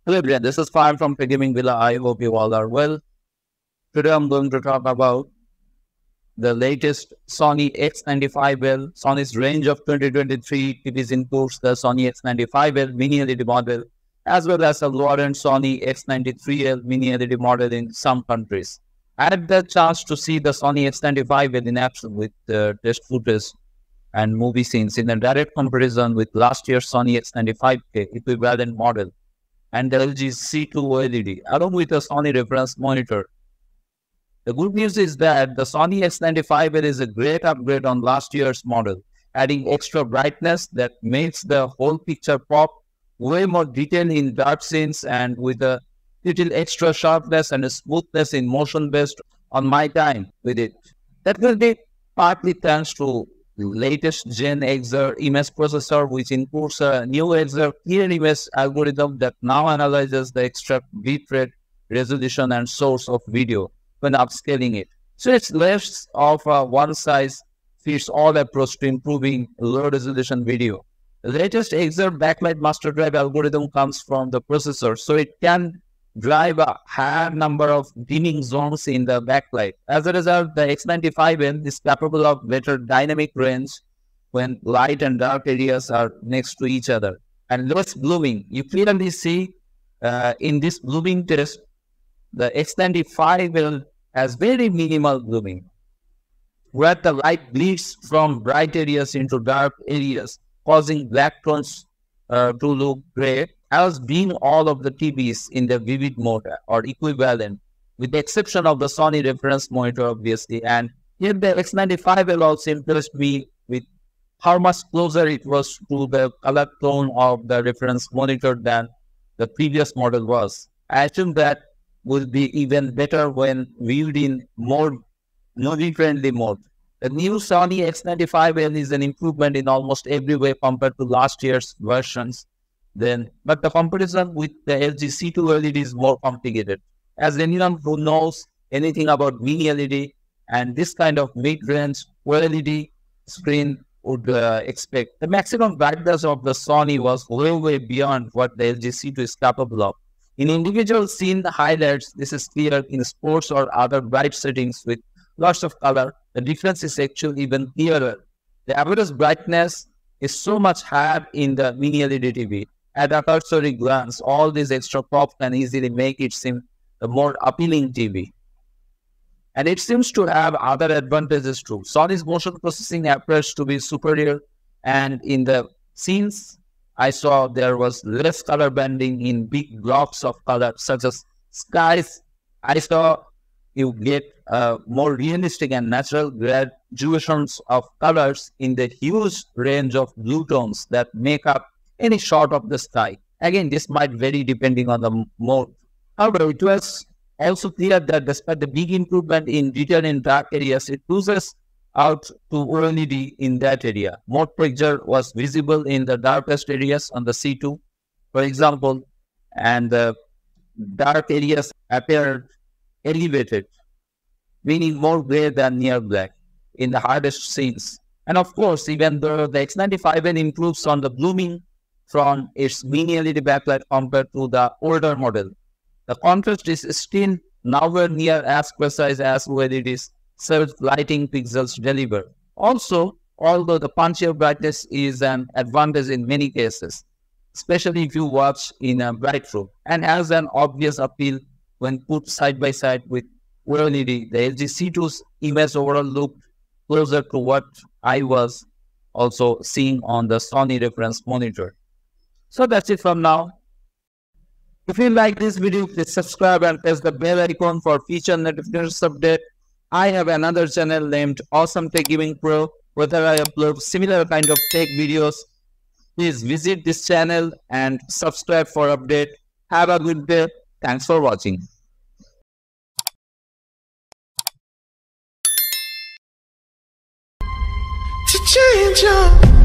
Hello everyone, this is Fire from Gaming Villa. I hope you all are well. Today I'm going to talk about the latest Sony X95L. Sony's range of 2023 TVs includes the Sony X95L mini LED model as well as a lower-end Sony X93L mini LED model in some countries. I had the chance to see the Sony X95L in action with test footage and movie scenes in a direct comparison with last year's Sony X95K equivalent model and the LG C2 OLED, along with a Sony reference monitor. The good news is that the Sony X95L is a great upgrade on last year's model, adding extra brightness that makes the whole picture pop, way more detail in dark scenes, and with a little extra sharpness and a smoothness in motion based on my time with it. That will be partly thanks to latest Gen XR image processor, which includes a new XR clear image algorithm that now analyzes the extract bitrate, resolution, and source of video when upscaling it. So it's less of a one-size-fits-all approach to improving low-resolution video. The latest XR backlight master drive algorithm comes from the processor, so it can drive a higher number of dimming zones in the backlight. As a result, the X95L is capable of better dynamic range when light and dark areas are next to each other, and less blooming. You clearly see in this blooming test, the X95L has very minimal blooming, where the light bleeds from bright areas into dark areas, causing black tones to look gray, as being all of the TVs in the vivid mode or equivalent, with the exception of the Sony reference monitor, obviously. And here the X95L also impressed me with how much closer it was to the color tone of the reference monitor than the previous model was. I assume that will be even better when viewed in more movie-friendly mode. The new Sony X95L is an improvement in almost every way compared to last year's versions. But the comparison with the LG C2 OLED is more complicated. As anyone who knows anything about mini LED and this kind of mid-range OLED screen would expect, the maximum brightness of the Sony was way beyond what the LG C2 is capable of. In individual scene highlights, this is clear. In sports or other bright settings with lots of color, the difference is actually even clearer. The average brightness is so much higher in the mini LED TV. At a cursory glance, all these extra props can easily make it seem a more appealing TV. And it seems to have other advantages too. Sony's motion processing appears to be superior, and in the scenes I saw there was less color banding in big blocks of color, such as skies. I saw you get more realistic and natural graduations of colors in the huge range of blue tones that make up any shot of the sky. Again, this might vary depending on the mode. However, it was also clear that despite the big improvement in detail in dark areas, it loses out to OLED in that area. More picture was visible in the darkest areas on the C2, for example, and the dark areas appeared elevated, meaning more gray than near black in the hardest scenes. And of course, even though the X95L improves on the blooming from its mini LED backlight compared to the older model, the contrast is still nowhere near as precise as OLED's self-lighting pixels deliver. Also, although the punchier brightness is an advantage in many cases, especially if you watch in a bright room, and has an obvious appeal when put side by side with OLED, the LG C2's image overall looked closer to what I was also seeing on the Sony reference monitor. So that's it from now. If you like this video, please subscribe and press the bell icon for future notifications update. I have another channel named Awesome Tech Gaming Pro, where I upload similar kind of tech videos. Please visit this channel and subscribe for update. Have a good day. Thanks for watching. To change up.